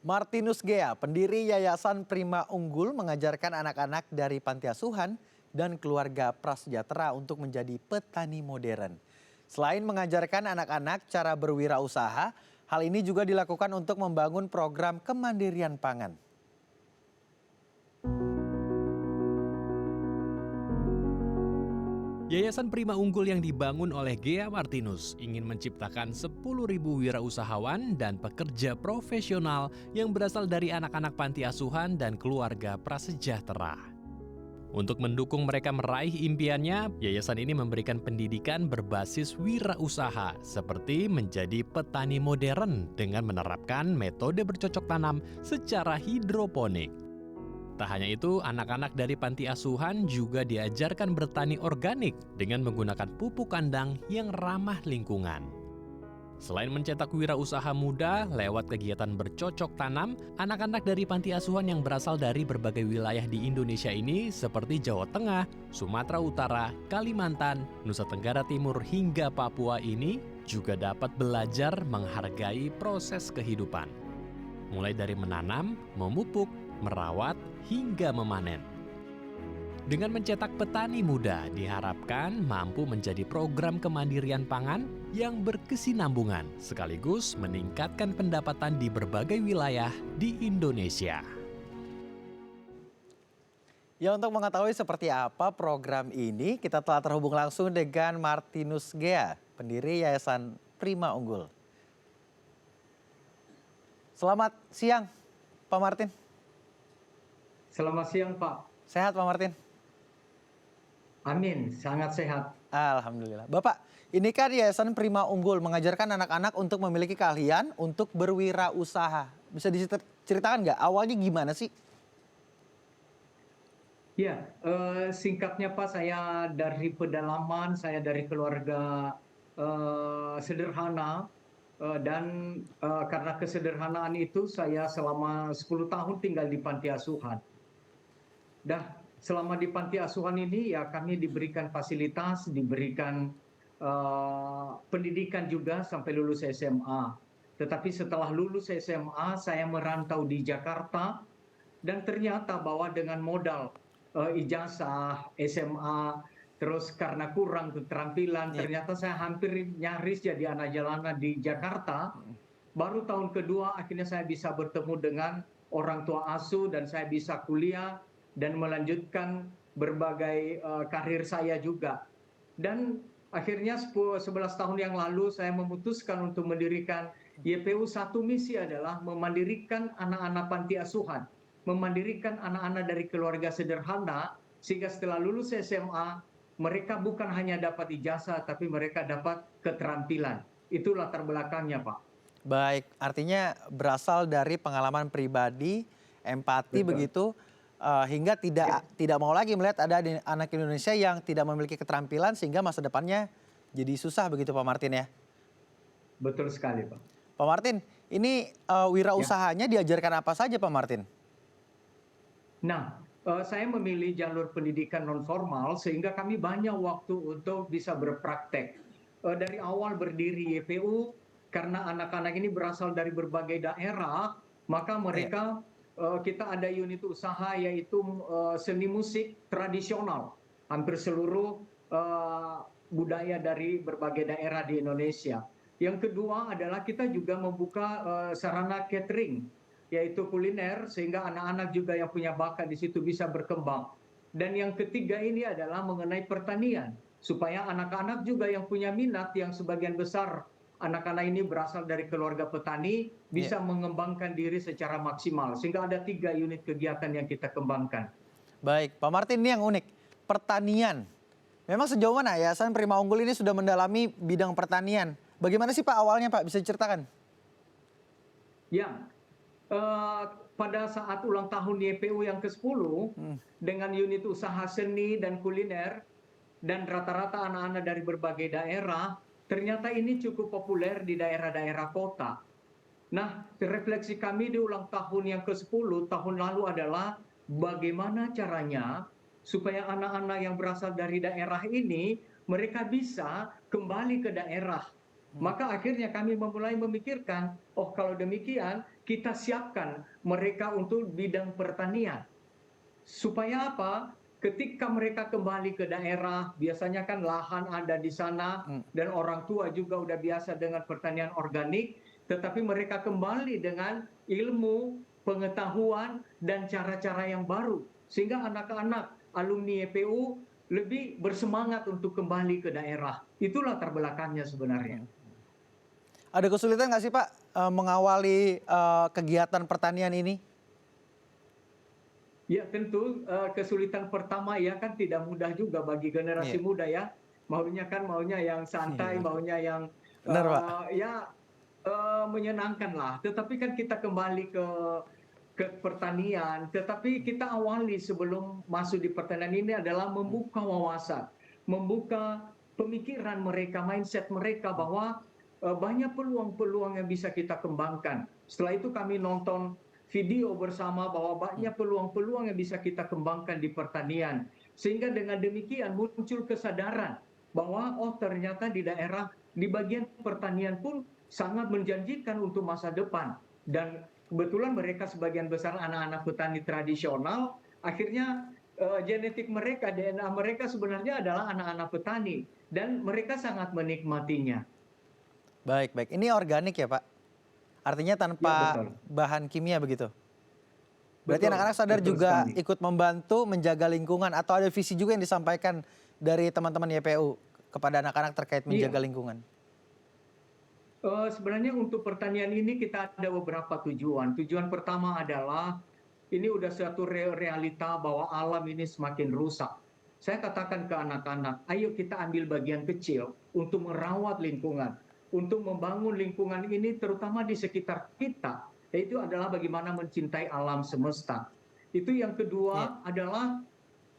Martinus Gea, pendiri Yayasan Prima Unggul, mengajarkan anak-anak dari panti asuhan dan keluarga prasejahtera untuk menjadi petani modern. Selain mengajarkan anak-anak cara berwirausaha, hal ini juga dilakukan untuk membangun program kemandirian pangan. Yayasan Prima Unggul yang dibangun oleh Gea Martinus ingin menciptakan 10.000 wirausahawan dan pekerja profesional yang berasal dari anak-anak panti asuhan dan keluarga prasejahtera. Untuk mendukung mereka meraih impiannya, yayasan ini memberikan pendidikan berbasis wirausaha seperti menjadi petani modern dengan menerapkan metode bercocok tanam secara hidroponik. Tak hanya itu, anak-anak dari panti asuhan juga diajarkan bertani organik dengan menggunakan pupuk kandang yang ramah lingkungan. Selain mencetak wirausaha muda lewat kegiatan bercocok tanam, anak-anak dari panti asuhan yang berasal dari berbagai wilayah di Indonesia ini seperti Jawa Tengah, Sumatera Utara, Kalimantan, Nusa Tenggara Timur hingga Papua ini juga dapat belajar menghargai proses kehidupan. Mulai dari menanam, memupuk, merawat, hingga memanen. Dengan mencetak petani muda, diharapkan mampu menjadi program kemandirian pangan yang berkesinambungan, sekaligus meningkatkan pendapatan di berbagai wilayah di Indonesia. Ya, untuk mengetahui seperti apa program ini, kita telah terhubung langsung dengan Martinus Gea, pendiri Yayasan Prima Unggul. Selamat siang, Pak Martin. Selamat siang, Pak. Sehat, Pak Martin? Amin, sangat sehat. Alhamdulillah. Bapak, ini kan Yayasan Prima Unggul mengajarkan anak-anak untuk memiliki keahlian untuk berwirausaha. Bisa diceritakan nggak awalnya gimana sih? Ya, singkatnya Pak, saya dari pedalaman, saya dari keluarga sederhana, dan karena kesederhanaan itu saya selama 10 tahun tinggal di panti asuhan. Selama di panti asuhan ini ya kami diberikan fasilitas, diberikan pendidikan juga sampai lulus SMA. Tetapi setelah lulus SMA saya merantau di Jakarta dan ternyata bahwa dengan modal ijazah SMA, terus karena kurang keterampilan, ternyata saya hampir nyaris jadi anak jalanan di Jakarta. Baru tahun kedua akhirnya saya bisa bertemu dengan orang tua asuh dan saya bisa kuliah dan melanjutkan berbagai karir saya juga. Dan akhirnya 11 tahun yang lalu saya memutuskan untuk mendirikan YPU. Satu misi adalah memandirikan anak-anak panti asuhan, memandirikan anak-anak dari keluarga sederhana, sehingga setelah lulus SMA, mereka bukan hanya dapat ijazah, tapi mereka dapat keterampilan. Itu latar belakangnya, Pak. Baik, artinya berasal dari pengalaman pribadi, empati. Betul. Begitu, hingga tidak mau lagi melihat ada anak Indonesia yang tidak memiliki keterampilan sehingga masa depannya jadi susah begitu, Pak Martin ya? Betul sekali, Pak. Pak Martin, ini wirausahanya diajarkan apa saja, Pak Martin? Nah, saya memilih jalur pendidikan non formal sehingga kami banyak waktu untuk bisa berpraktek. Dari awal berdiri YPU, karena anak-anak ini berasal dari berbagai daerah, maka mereka kita ada unit usaha yaitu seni musik tradisional. Hampir seluruh budaya dari berbagai daerah di Indonesia. Yang kedua adalah kita juga membuka sarana catering, yaitu kuliner, sehingga anak-anak juga yang punya bakat di situ bisa berkembang. Dan yang ketiga ini adalah mengenai pertanian, supaya anak-anak juga yang punya minat, yang sebagian besar anak-anak ini berasal dari keluarga petani, bisa mengembangkan diri secara maksimal. Sehingga ada 3 unit kegiatan yang kita kembangkan. Baik, Pak Martin, ini yang unik, pertanian. Memang sejauh mana Yayasan Prima Unggul ini sudah mendalami bidang pertanian? Bagaimana sih Pak awalnya, Pak? Bisa diceritakan? Ya, pada saat ulang tahun YPU yang ke-10, dengan unit usaha seni dan kuliner, dan rata-rata anak-anak dari berbagai daerah, ternyata ini cukup populer di daerah-daerah kota. Nah, refleksi kami di ulang tahun yang ke-10 tahun lalu adalah bagaimana caranya supaya anak-anak yang berasal dari daerah ini, mereka bisa kembali ke daerah Maka akhirnya kami mulai memikirkan, oh kalau demikian kita siapkan mereka untuk bidang pertanian. Supaya apa? Ketika mereka kembali ke daerah, biasanya kan lahan ada di sana dan orang tua juga udah biasa dengan pertanian organik, tetapi mereka kembali dengan ilmu, pengetahuan, dan cara-cara yang baru. Sehingga anak-anak alumni YPU lebih bersemangat untuk kembali ke daerah. Itulah latar belakangnya sebenarnya. Ada kesulitan nggak sih Pak mengawali kegiatan pertanian ini? Ya tentu kesulitan pertama ya kan tidak mudah juga bagi generasi Iya. muda ya. Maunya yang santai, Iya. maunya yang Benar Pak. ya menyenangkan lah. Tetapi kan kita kembali ke pertanian, tetapi kita awali sebelum masuk di pertanian ini adalah membuka wawasan, membuka pemikiran mereka, mindset mereka bahwa banyak peluang-peluang yang bisa kita kembangkan. Setelah itu kami nonton video bersama bahwa banyak peluang-peluang yang bisa kita kembangkan di pertanian. Sehingga dengan demikian muncul kesadaran bahwa oh ternyata di daerah, di bagian pertanian pun sangat menjanjikan untuk masa depan. Dan kebetulan mereka sebagian besar anak-anak petani tradisional, akhirnya genetik mereka, DNA mereka sebenarnya adalah anak-anak petani. Dan mereka sangat menikmatinya. Baik, baik. Ini organik ya Pak? Artinya Ya tanpa betul. bahan kimia begitu? Berarti Betul, anak-anak sadar betul juga sekali. ikut membantu menjaga lingkungan atau ada visi juga yang disampaikan dari teman-teman YPU kepada anak-anak terkait menjaga Iya. lingkungan? Sebenarnya untuk pertanian ini kita ada beberapa tujuan. Tujuan pertama adalah ini udah suatu realita bahwa alam ini semakin rusak. Saya katakan ke anak-anak, ayo kita ambil bagian kecil untuk merawat lingkungan, untuk membangun lingkungan ini terutama di sekitar kita, yaitu adalah bagaimana mencintai alam semesta. Itu yang kedua adalah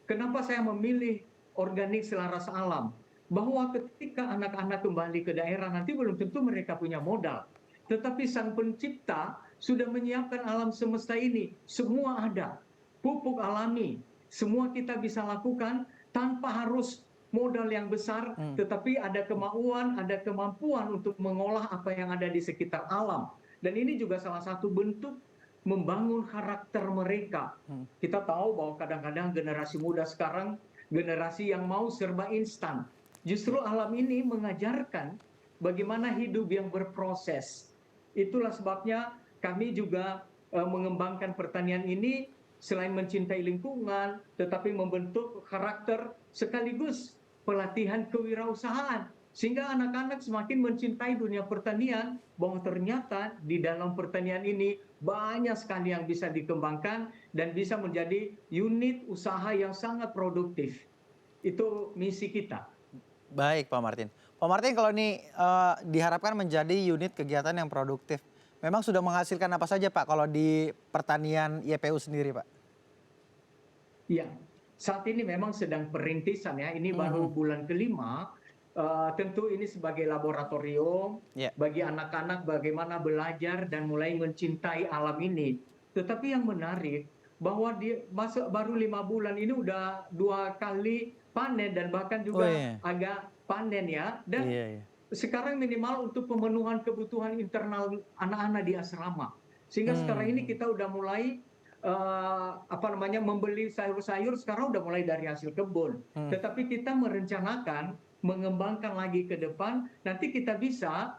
kenapa saya memilih organik selaras alam. Bahwa ketika anak-anak kembali ke daerah nanti belum tentu mereka punya modal. Tetapi sang pencipta sudah menyiapkan alam semesta ini. Semua ada. Pupuk alami. Semua kita bisa lakukan tanpa harus modal yang besar. Tetapi ada kemauan, ada kemampuan untuk mengolah apa yang ada di sekitar alam. Dan ini juga salah satu bentuk membangun karakter mereka. Kita tahu bahwa kadang-kadang generasi muda sekarang, generasi yang mau serba instan. Justru alam ini mengajarkan bagaimana hidup yang berproses. Itulah sebabnya kami juga mengembangkan pertanian ini selain mencintai lingkungan, tetapi membentuk karakter sekaligus pelatihan kewirausahaan. Sehingga anak-anak semakin mencintai dunia pertanian, bahwa ternyata di dalam pertanian ini banyak sekali yang bisa dikembangkan dan bisa menjadi unit usaha yang sangat produktif. Itu misi kita. Baik Pak Martin. Pak Martin kalau ini diharapkan menjadi unit kegiatan yang produktif. Memang sudah menghasilkan apa saja Pak kalau di pertanian YPU sendiri Pak? Iya, saat ini memang sedang perintisan ya, ini baru bulan kelima. Tentu ini sebagai laboratorium bagi anak-anak bagaimana belajar dan mulai mencintai alam ini. Tetapi yang menarik bahwa baru 5 bulan ini udah 2 kali panen dan bahkan juga agak panen ya. Dan sekarang minimal untuk pemenuhan kebutuhan internal anak-anak di asrama. Sehingga sekarang ini kita udah mulai membeli sayur-sayur sekarang udah mulai dari hasil kebun. Tetapi kita merencanakan mengembangkan lagi ke depan, nanti kita bisa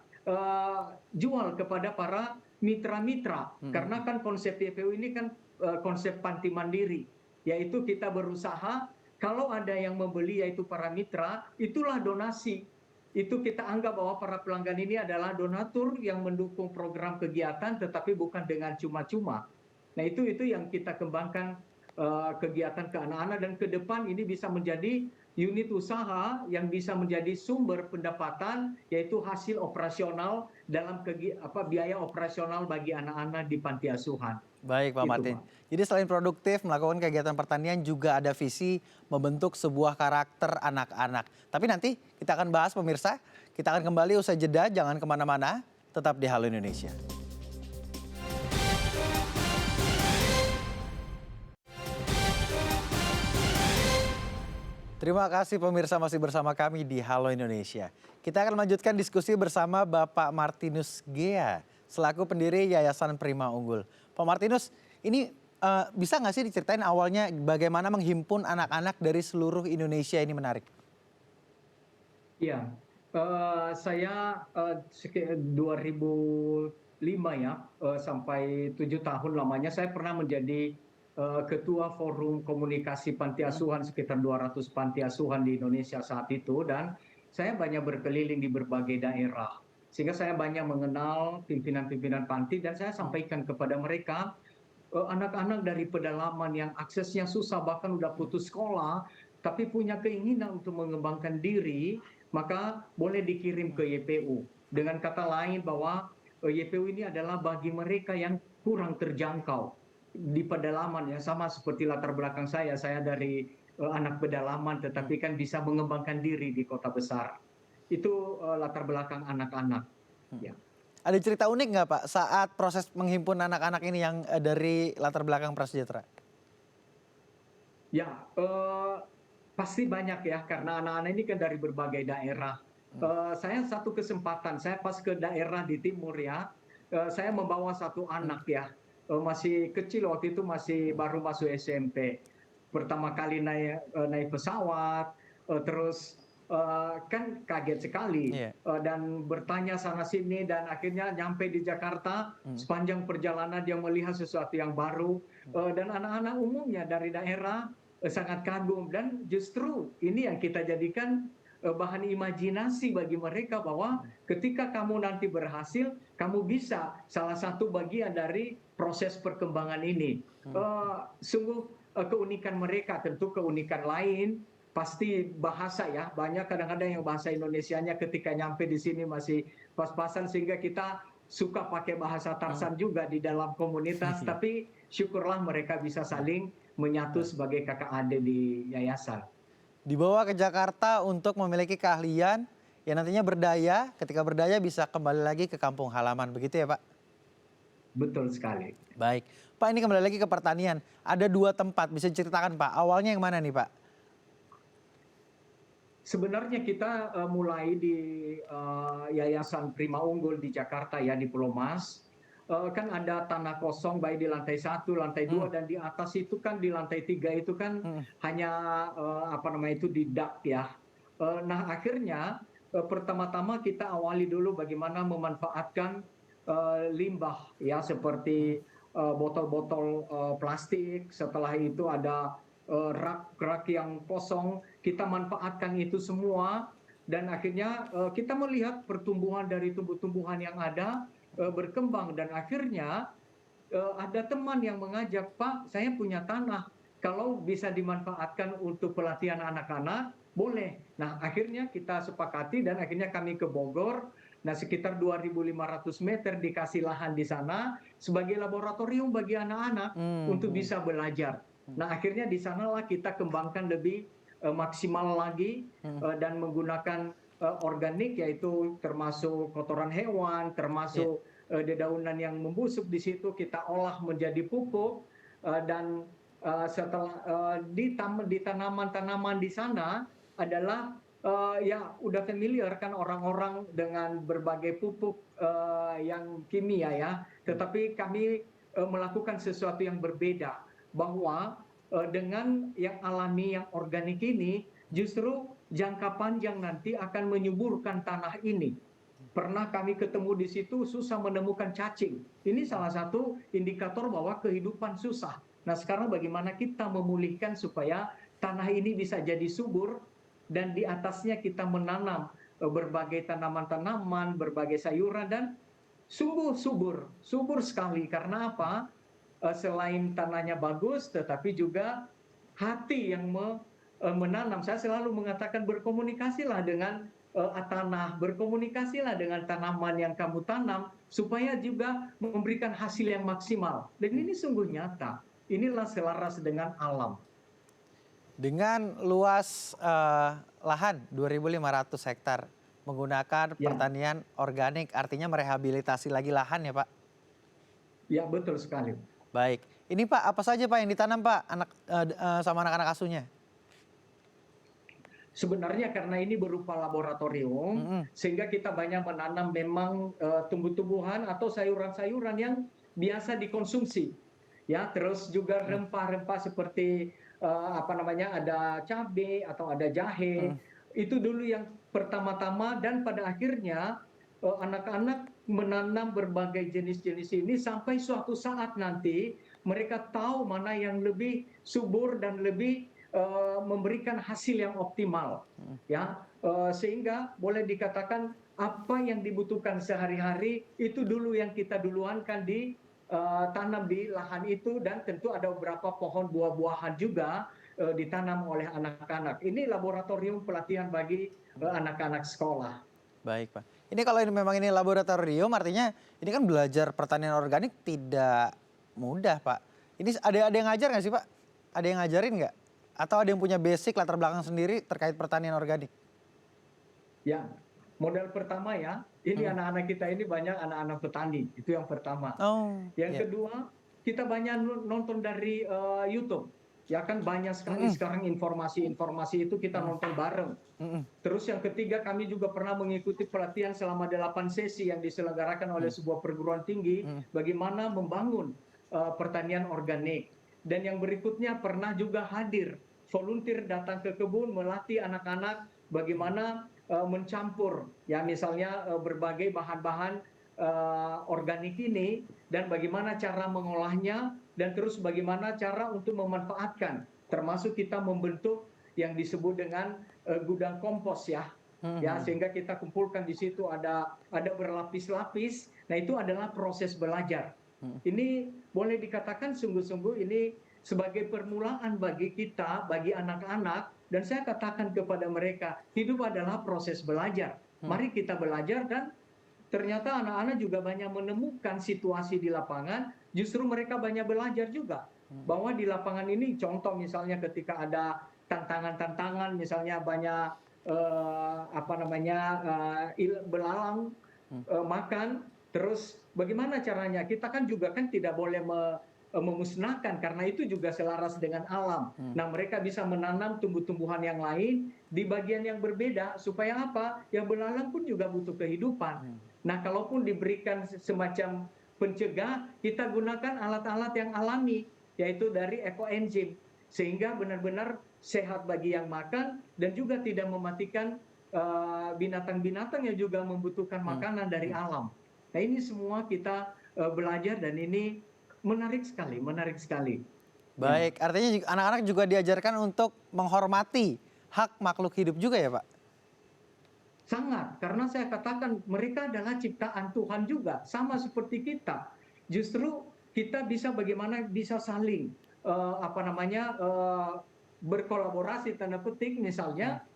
jual kepada para mitra-mitra. Karena kan konsep YPU ini kan konsep panti mandiri, yaitu kita berusaha kalau ada yang membeli yaitu para mitra, itulah donasi. Itu kita anggap bahwa para pelanggan ini adalah donatur yang mendukung program kegiatan tetapi bukan dengan cuma-cuma. Nah itu yang kita kembangkan kegiatan ke anak-anak dan ke depan ini bisa menjadi unit usaha yang bisa menjadi sumber pendapatan yaitu hasil operasional dalam biaya operasional bagi anak-anak di panti asuhan. Baik Pak Martin. Jadi selain produktif melakukan kegiatan pertanian juga ada visi membentuk sebuah karakter anak-anak. Tapi nanti kita akan bahas pemirsa, kita akan kembali usai jeda, jangan kemana-mana, tetap di Halo Indonesia. Terima kasih pemirsa masih bersama kami di Halo Indonesia. Kita akan melanjutkan diskusi bersama Bapak Martinus Gea selaku pendiri Yayasan Prima Unggul. Pak Martinus, ini bisa nggak sih diceritain awalnya bagaimana menghimpun anak-anak dari seluruh Indonesia ini menarik? Iya, saya 2005 ya, sampai 7 tahun lamanya saya pernah menjadi ketua forum komunikasi panti asuhan sekitar 200 panti asuhan di Indonesia saat itu, dan saya banyak berkeliling di berbagai daerah. Sehingga saya banyak mengenal pimpinan-pimpinan panti dan saya sampaikan kepada mereka, anak-anak dari pedalaman yang aksesnya susah bahkan udah putus sekolah tapi punya keinginan untuk mengembangkan diri, maka boleh dikirim ke YPU. Dengan kata lain bahwa YPU ini adalah bagi mereka yang kurang terjangkau di pedalaman, yang sama seperti latar belakang saya dari anak pedalaman tetapi kan bisa mengembangkan diri di kota besar. Itu latar belakang anak-anak. Ya. Ada cerita unik nggak Pak saat proses menghimpun anak-anak ini yang dari latar belakang prasejahtera? Ya, pasti banyak ya, karena anak-anak ini kan dari berbagai daerah. Saya satu kesempatan, saya pas ke daerah di timur ya, saya membawa satu anak ya, masih kecil waktu itu, masih baru masuk SMP. Pertama kali naik pesawat, terus kan kaget sekali Iya. dan bertanya sana sini dan akhirnya nyampe di Jakarta. Sepanjang perjalanan dia melihat sesuatu yang baru, dan anak-anak umumnya dari daerah sangat kagum, dan justru ini yang kita jadikan bahan imajinasi bagi mereka bahwa ketika kamu nanti berhasil, kamu bisa salah satu bagian dari proses perkembangan ini. Sungguh keunikan mereka, tentu keunikan lain pasti bahasa ya, banyak kadang-kadang yang bahasa Indonesianya ketika nyampe di sini masih pas-pasan, sehingga kita suka pakai bahasa Tarsan juga di dalam komunitas, tapi syukurlah mereka bisa saling menyatu sebagai kakak adik di yayasan. Dibawa ke Jakarta untuk memiliki keahlian yang nantinya berdaya, ketika berdaya bisa kembali lagi ke kampung halaman, begitu ya Pak? Betul sekali. Baik, Pak ini kembali lagi ke pertanian. Ada 2 tempat, bisa diceritakan Pak, awalnya yang mana nih Pak? Sebenarnya kita mulai di Yayasan Prima Unggul di Jakarta ya, di Pulau Mas. Kan ada tanah kosong baik di lantai 1, lantai 2, dan di atas itu kan di lantai 3 itu kan hanya apa namanya itu di dak ya. Nah akhirnya pertama-tama kita awali dulu bagaimana memanfaatkan limbah ya, seperti botol-botol plastik. Setelah itu ada rak-rak yang kosong, kita manfaatkan itu semua, dan akhirnya kita melihat pertumbuhan dari tumbuh-tumbuhan yang ada berkembang, dan akhirnya ada teman yang mengajak, Pak, saya punya tanah, kalau bisa dimanfaatkan untuk pelatihan anak-anak, boleh. Nah akhirnya kita sepakati dan akhirnya kami ke Bogor. Nah sekitar 2.500 meter dikasih lahan di sana sebagai laboratorium bagi anak-anak untuk bisa belajar. Nah akhirnya di sanalah kita kembangkan lebih maksimal lagi, dan menggunakan organik, yaitu termasuk kotoran hewan, termasuk dedaunan yang membusuk di situ kita olah menjadi pupuk, dan setelah di tanaman-tanaman di sana adalah ya udah familiar kan orang-orang dengan berbagai pupuk yang kimia ya, tetapi kami melakukan sesuatu yang berbeda, bahwa dengan yang alami, yang organik ini justru jangka panjang nanti akan menyuburkan tanah ini. Pernah kami ketemu di situ susah menemukan cacing. Ini salah satu indikator bahwa kehidupan susah. Nah sekarang bagaimana kita memulihkan supaya tanah ini bisa jadi subur, dan di atasnya kita menanam berbagai tanaman-tanaman, berbagai sayuran, dan sungguh subur sekali. Karena apa? Selain tanahnya bagus, tetapi juga hati yang menanam. Saya selalu mengatakan berkomunikasilah dengan tanah, berkomunikasilah dengan tanaman yang kamu tanam, supaya juga memberikan hasil yang maksimal. Dan ini sungguh nyata. Inilah selaras dengan alam. Dengan luas lahan 2.500 hektar menggunakan pertanian organik, artinya merehabilitasi lagi lahan ya Pak? Ya betul sekali. Baik, ini Pak apa saja Pak yang ditanam Pak sama anak-anak asuhnya? sebenarnya karena ini berupa laboratorium, sehingga kita banyak menanam memang tumbuh-tumbuhan atau sayuran-sayuran yang biasa dikonsumsi. Ya, terus juga rempah-rempah seperti apa namanya, ada cabai atau ada jahe. Itu dulu yang pertama-tama, dan pada akhirnya anak-anak menanam berbagai jenis-jenis ini sampai suatu saat nanti mereka tahu mana yang lebih subur dan lebih memberikan hasil yang optimal, ya, sehingga boleh dikatakan apa yang dibutuhkan sehari-hari itu dulu yang kita duluankan di tanam di lahan itu, dan tentu ada beberapa pohon buah-buahan juga ditanam oleh anak-anak. Ini laboratorium pelatihan bagi anak-anak sekolah. Baik, Pak. Ini kalau ini memang ini laboratorium, artinya ini kan belajar pertanian organik tidak mudah, Pak. Ini ada yang ngajar nggak sih, Pak? Ada yang ngajarin nggak? Atau ada yang punya basic latar belakang sendiri terkait pertanian organik? Ya, modal pertama ya, ini anak-anak kita ini banyak anak-anak petani, itu yang pertama. Oh, Yang kedua, kita banyak nonton dari YouTube. Ya kan banyak sekali sekarang informasi-informasi itu kita nonton bareng. Terus yang ketiga, kami juga pernah mengikuti pelatihan selama 8 sesi yang diselenggarakan oleh sebuah perguruan tinggi bagaimana membangun pertanian organik. Dan yang berikutnya pernah juga hadir volunteer datang ke kebun melatih anak-anak bagaimana mencampur ya misalnya berbagai bahan-bahan organik ini dan bagaimana cara mengolahnya, dan terus bagaimana cara untuk memanfaatkan, termasuk kita membentuk yang disebut dengan gudang kompos ya. Ya, sehingga kita kumpulkan di situ ada berlapis-lapis. Nah, itu adalah proses belajar. Ini boleh dikatakan sungguh-sungguh ini sebagai permulaan bagi kita, bagi anak-anak, dan saya katakan kepada mereka, hidup adalah proses belajar. Mari kita belajar, dan ternyata anak-anak juga banyak menemukan situasi di lapangan, justru mereka banyak belajar juga. Bahwa di lapangan ini, contoh misalnya ketika ada tantangan-tantangan, misalnya banyak belalang makan, terus bagaimana caranya? Kita kan juga kan tidak boleh memusnahkan, karena itu juga selaras dengan alam. Nah, mereka bisa menanam tumbuh-tumbuhan yang lain di bagian yang berbeda, supaya apa? Yang belalang pun juga butuh kehidupan. Nah, kalaupun diberikan semacam pencegah, kita gunakan alat-alat yang alami, yaitu dari ekoenzim, sehingga benar-benar sehat bagi yang makan dan juga tidak mematikan binatang-binatang yang juga membutuhkan makanan dari alam. Nah, ini semua kita belajar, dan ini menarik sekali, menarik sekali. Baik, artinya anak-anak juga diajarkan untuk menghormati hak makhluk hidup juga ya, Pak? Sangat, karena saya katakan mereka adalah ciptaan Tuhan juga, sama seperti kita. Justru kita bisa bagaimana bisa saling berkolaborasi tanda petik misalnya.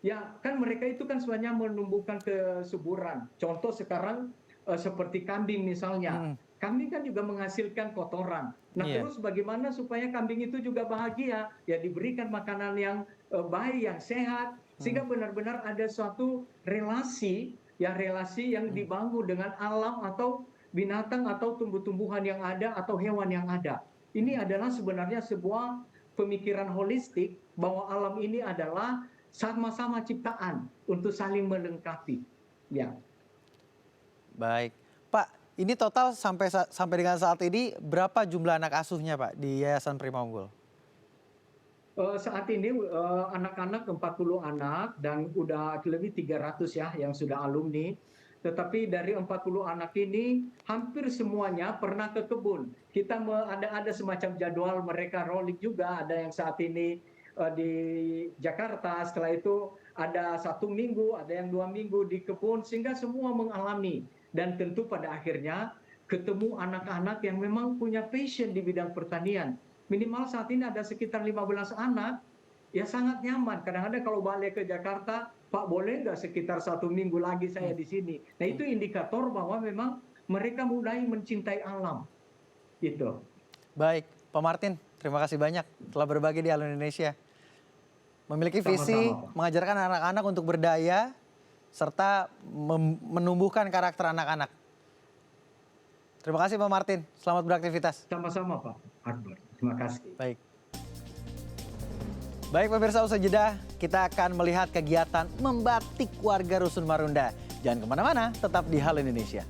Ya kan mereka itu kan sebenarnya menumbuhkan kesuburan. Contoh sekarang seperti kambing misalnya. Kambing kan juga menghasilkan kotoran. Nah, terus bagaimana supaya kambing itu juga bahagia? Ya diberikan makanan yang baik, yang sehat, sehingga benar-benar ada suatu relasi yang dibangun dengan alam atau binatang atau tumbuh-tumbuhan yang ada atau hewan yang ada. Ini adalah sebenarnya sebuah pemikiran holistik bahwa alam ini adalah sama-sama ciptaan untuk saling melengkapi. Ya. Baik. Pak, ini total sampai dengan saat ini berapa jumlah anak asuhnya, Pak, di Yayasan Prima Unggul? Saat ini anak-anak 40 anak dan udah lebih 300 ya yang sudah alumni. Tetapi dari 40 anak ini hampir semuanya pernah ke kebun. Kita ada semacam jadwal mereka rolling juga. Ada yang saat ini di Jakarta, setelah itu ada 1 minggu, ada yang 2 minggu di kebun, sehingga semua mengalami. Dan tentu pada akhirnya ketemu anak-anak yang memang punya passion di bidang pertanian. Minimal saat ini ada sekitar 15 anak, ya sangat nyaman. Kadang-kadang kalau balik ke Jakarta, Pak boleh nggak sekitar 1 minggu lagi saya di sini. Nah, itu indikator bahwa memang mereka mulai mencintai alam. Gitu. Baik, Pak Martin, terima kasih banyak telah berbagi di Halo Indonesia. Memiliki visi mengajarkan anak-anak untuk berdaya, serta menumbuhkan karakter anak-anak. Terima kasih Pak Martin, selamat beraktivitas. Sama-sama Pak Akbar, terima kasih. Baik. Baik pemirsa, usai jeda kita akan melihat kegiatan membatik warga Rusun Marunda. Jangan kemana-mana, tetap di Halo Indonesia.